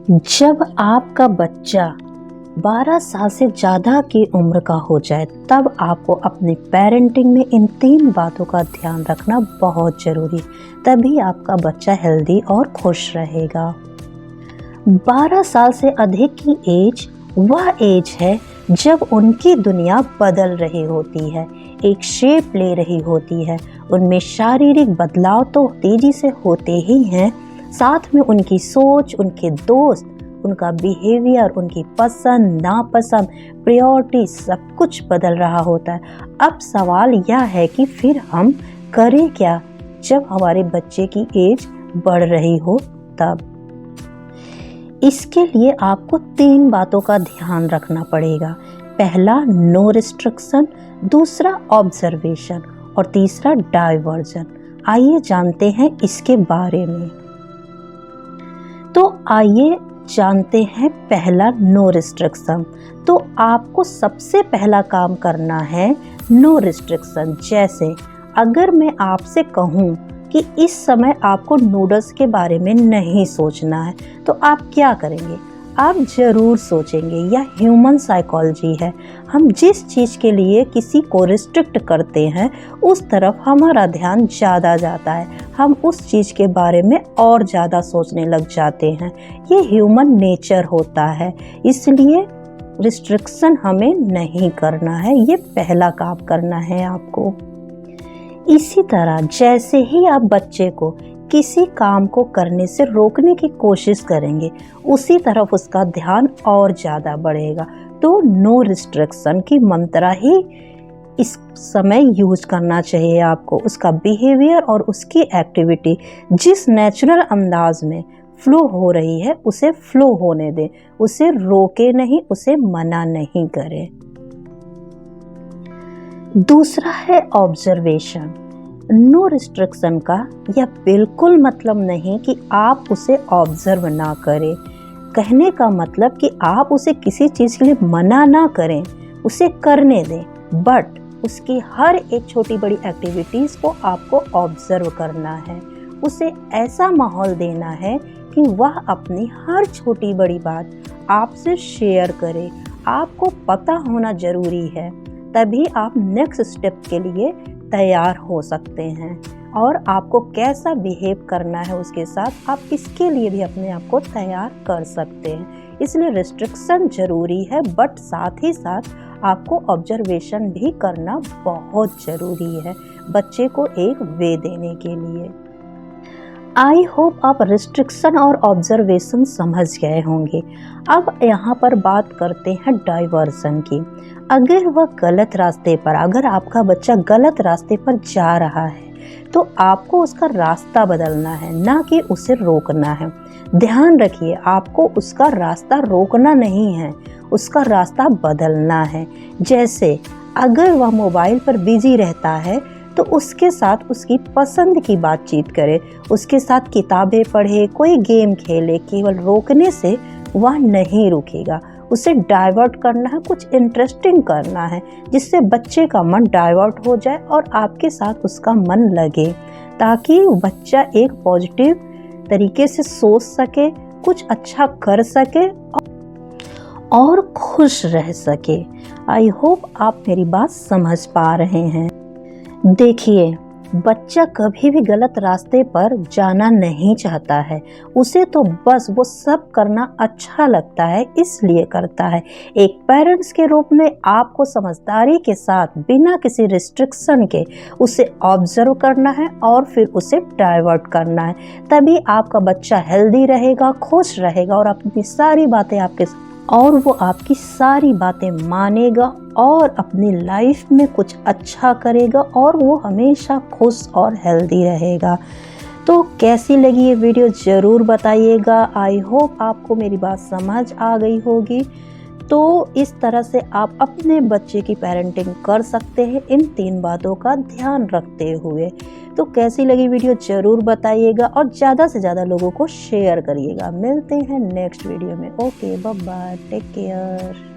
जब आपका बच्चा 12 साल से ज़्यादा की उम्र का हो जाए तब आपको अपनी पेरेंटिंग में इन 3 बातों का ध्यान रखना बहुत ज़रूरी है। तभी आपका बच्चा हेल्दी और खुश रहेगा। 12 साल से अधिक की एज वह एज है जब उनकी दुनिया बदल रही होती है, एक शेप ले रही होती है। उनमें शारीरिक बदलाव तो तेज़ी से होते ही हैं, साथ में उनकी सोच, उनके दोस्त, उनका बिहेवियर, उनकी पसंद नापसंद, प्रायोरिटी सब कुछ बदल रहा होता है। अब सवाल यह है कि फिर हम करें क्या जब हमारे बच्चे की एज बढ़ रही हो तब। इसके लिए आपको 3 बातों का ध्यान रखना पड़ेगा। पहला नो रिस्ट्रिक्शन, दूसरा ऑब्जर्वेशन और तीसरा डाइवर्जन। आइए जानते हैं इसके बारे में। तो आइए जानते हैं पहला नो रिस्ट्रिक्शन। तो आपको सबसे पहला काम करना है नो रिस्ट्रिक्शन। जैसे अगर मैं आपसे कहूँ कि इस समय आपको नूडल्स के बारे में नहीं सोचना है तो आप क्या करेंगे? आप ज़रूर सोचेंगे। यह ह्यूमन साइकोलॉजी है। हम जिस चीज़ के लिए किसी को रिस्ट्रिक्ट करते हैं उस तरफ हमारा ध्यान ज़्यादा जाता है, हम उस चीज़ के बारे में और ज़्यादा सोचने लग जाते हैं। ये ह्यूमन नेचर होता है, इसलिए रिस्ट्रिक्शन हमें नहीं करना है। ये पहला काम करना है आपको। इसी तरह जैसे ही आप बच्चे को किसी काम को करने से रोकने की कोशिश करेंगे उसी तरफ उसका ध्यान और ज़्यादा बढ़ेगा। तो नो रिस्ट्रिक्शन की मंत्रा ही इस समय यूज करना चाहिए आपको। उसका बिहेवियर और उसकी एक्टिविटी जिस नेचुरल अंदाज में फ्लो हो रही है उसे फ्लो होने दें, उसे रोके नहीं, उसे मना नहीं करें। दूसरा है ऑब्जर्वेशन। नो रिस्ट्रिक्शन का यह बिल्कुल मतलब नहीं कि आप उसे ऑब्जर्व ना करें। कहने का मतलब कि आप उसे किसी चीज़ के लिए मना ना करें, उसे करने दें, बट उसकी हर एक छोटी बड़ी एक्टिविटीज़ को आपको ऑब्जर्व करना है। उसे ऐसा माहौल देना है कि वह अपनी हर छोटी बड़ी बात आपसे शेयर करे। आपको पता होना ज़रूरी है, तभी आप नेक्स्ट स्टेप के लिए तैयार हो सकते हैं। और आपको कैसा बिहेव करना है उसके साथ, आप इसके लिए भी अपने आप को तैयार कर सकते हैं। इसलिए रिस्ट्रिक्शन ज़रूरी है, बट साथ ही साथ आपको ऑब्जर्वेशन भी करना बहुत ज़रूरी है बच्चे को एक वे देने के लिए। आई होप आप रिस्ट्रिक्शन और ऑब्जर्वेशन समझ गए होंगे। अब यहाँ पर बात करते हैं डाइवर्जन की। अगर वह गलत रास्ते पर, अगर आपका बच्चा गलत रास्ते पर जा रहा है तो आपको उसका रास्ता बदलना है, ना कि उसे रोकना है। ध्यान रखिए, आपको उसका रास्ता रोकना नहीं है, उसका रास्ता बदलना है। जैसे अगर वह मोबाइल पर बिजी रहता है तो उसके साथ उसकी पसंद की बातचीत करे, उसके साथ किताबें पढ़े, कोई गेम खेले। केवल रोकने से वह नहीं रुकेगा, उसे डाइवर्ट करना है, कुछ इंटरेस्टिंग करना है जिससे बच्चे का मन डाइवर्ट हो जाए और आपके साथ उसका मन लगे, ताकि बच्चा एक पॉजिटिव तरीके से सोच सके, कुछ अच्छा कर सके और खुश रह सके। आई होप आप मेरी बात समझ पा रहे हैं। देखिए, बच्चा कभी भी गलत रास्ते पर जाना नहीं चाहता है। उसे तो बस वो सब करना अच्छा लगता है, इसलिए करता है। एक पेरेंट्स के रूप में आपको समझदारी के साथ बिना किसी रिस्ट्रिक्शन के उसे ऑब्जर्व करना है और फिर उसे डाइवर्ट करना है। तभी आपका बच्चा हेल्दी रहेगा, खुश रहेगा और अपनी सारी बातें वो आपकी सारी बातें मानेगा और अपनी लाइफ में कुछ अच्छा करेगा और वो हमेशा खुश और हेल्दी रहेगा। तो कैसी लगी ये वीडियो ज़रूर बताइएगा। आई होप आपको मेरी बात समझ आ गई होगी। तो इस तरह से आप अपने बच्चे की पेरेंटिंग कर सकते हैं इन 3 बातों का ध्यान रखते हुए। तो कैसी लगी वीडियो ज़रूर बताइएगा और ज़्यादा से ज़्यादा लोगों को शेयर करिएगा। मिलते हैं नेक्स्ट वीडियो में। Okay, bye bye, take care.